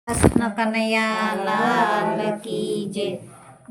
કૃષ્ણ કનૈયા લાલ કી જય।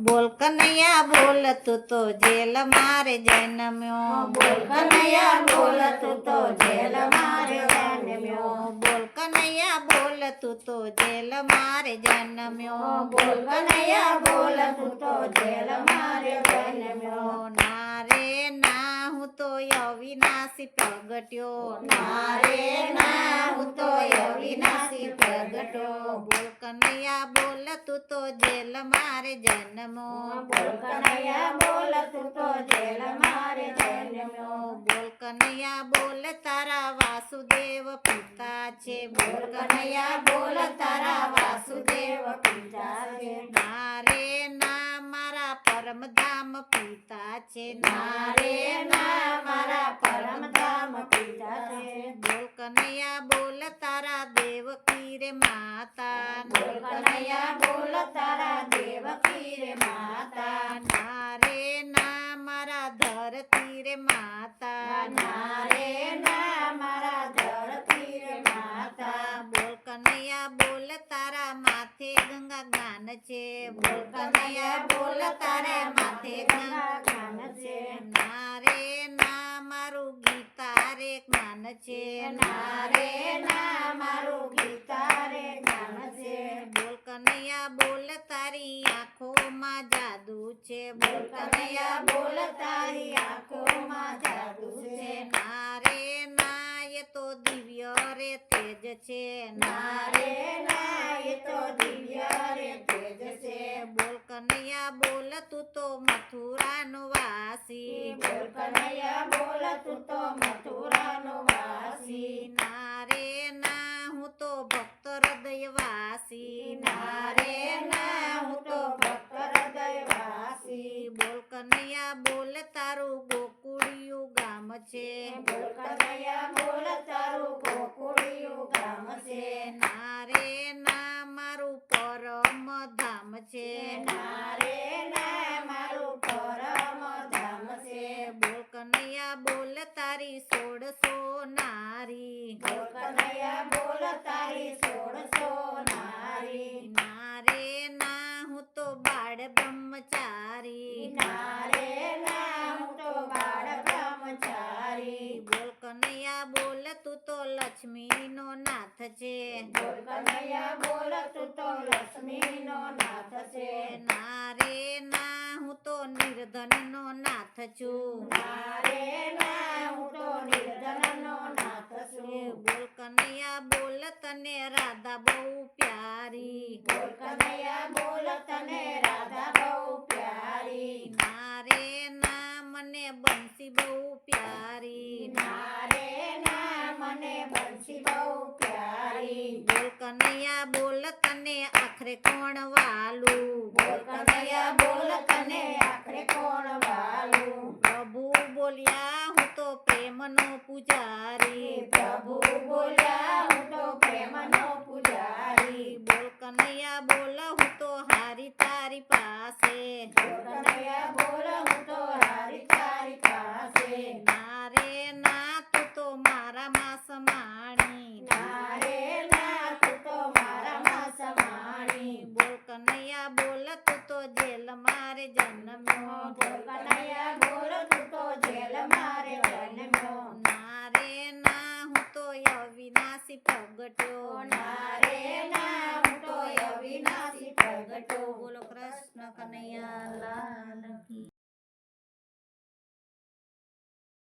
બોલ કનૈયા બોલ તું તો જેલ મારે જન્મ્યો। બોલ કનૈયા બોલ તું તો જેલ મારે જન્મ્યો। બોલ કનૈયા બોલ તું તો જેલ મારે જન્મ્યો। બોલ કનૈયા બોલ તું તો જેલ મારે જન્મ્યો। ના રે ના હું તો અવિનાશી પ્રગટ્યો। ના રે ના હું તો અવિનાશી પ્રગટ્યો। બોલ કનૈયા બોલ તું તો જેલ મારે જન્મ્યો। બોલ કનૈયા બોલ તું તો જેલ મારે જન્મ્યો। બોલ કનૈયા બોલ તારા વાસુદેવ પિતા છે। બોલ કનૈયા બોલ તારા વાસુદેવ પિતા છે। ના રે ના મારા પરમધામ પિતા છે। ના રે ના મારા પરમધામ પિતા છે। બોલ કનૈયા બોલ તારા દેવકી રે માતા। બોલ કનૈયા બોલ તારા દેવકી રે માતા। ના રે ના મારા ધરતી રે માતા। ના રે ના મારા ધરતી રે માતા। બોલ કનૈયા બોલ તારા માથે ગંગા જ્ઞાન છે। બોલ કનૈયા બોલ તારા માથે ગંગા જ્ઞાન છે। ના રે ના મારું ગીતા રે જ્ઞાન છે। ના રે ના મારું ગીતા રે જ્ઞાન છે। બોલ કનૈયા બોલ તારી આંખોમાં જાદુ છે। બોલ કનૈયા બોલ તારી આંખોમાં જાદુ છે। ના રે ના એ તો દિવ્ય રે તેજ છે। ના રે ના એ તો દિવ્ય રે તેજ છે। બોલ કનૈયા બોલ તું તો મથુરાનો વાસી। બોલ કનૈયા બોલ તું તો મથુરાનો વાસી। ના રે ના હું તો ભક્ત હૃદય વાસી। ના રે ના હું તો ભક્ત હૃદય વાસી। બોલ કનૈયા બોલ તારું ગોકુળિયું ગામ છે। બોલ કનૈયા બોલ તારું ગોકુળિયું ગામ છે। ના રે ના મારું પરમ ધામ છે। ના રે ના મારું પરમ ધામ છે। બોલ કનૈયા બોલ તારી 1600 નારી। બોલ કનૈયા બોલ તારી 1600 નારી। ના રે ના હું તો બાળ બ્રહ્મચારી। ના રે ના હું તો બાળ બ્રહ્મચારી। બોલ કનૈયા બોલ તું તો લક્ષ્મીનો નાથ છે। બોલ કનૈયા બોલ તું તો લક્ષ્મીનો નાથ છે। ના રે ના હું તો નિર્ધનનો નાથ છું। ના રે ના હું તો નિર્ધનનો નાથ છું। બોલ કનૈયા બોલ તને રાધા બહુ પ્યારી। બોલ કનૈયા બોલ તને રાધા બહુ પ્યારી। ના રે ના મને બંસી બહુ પ્યારી। ના રે ના મને બંસી બહુ પ્યારી। બોલ કનૈયા બોલ તને આખરે કોણ વાલું। બોલ કનૈયા બોલ તને આખરે કોણ વાલું। પ્રભુ બોલ્યા હું તો પ્રેમનો પૂજારી। પ્રભુ બોલ્યા હું તો પ્રેમનો પૂજારી।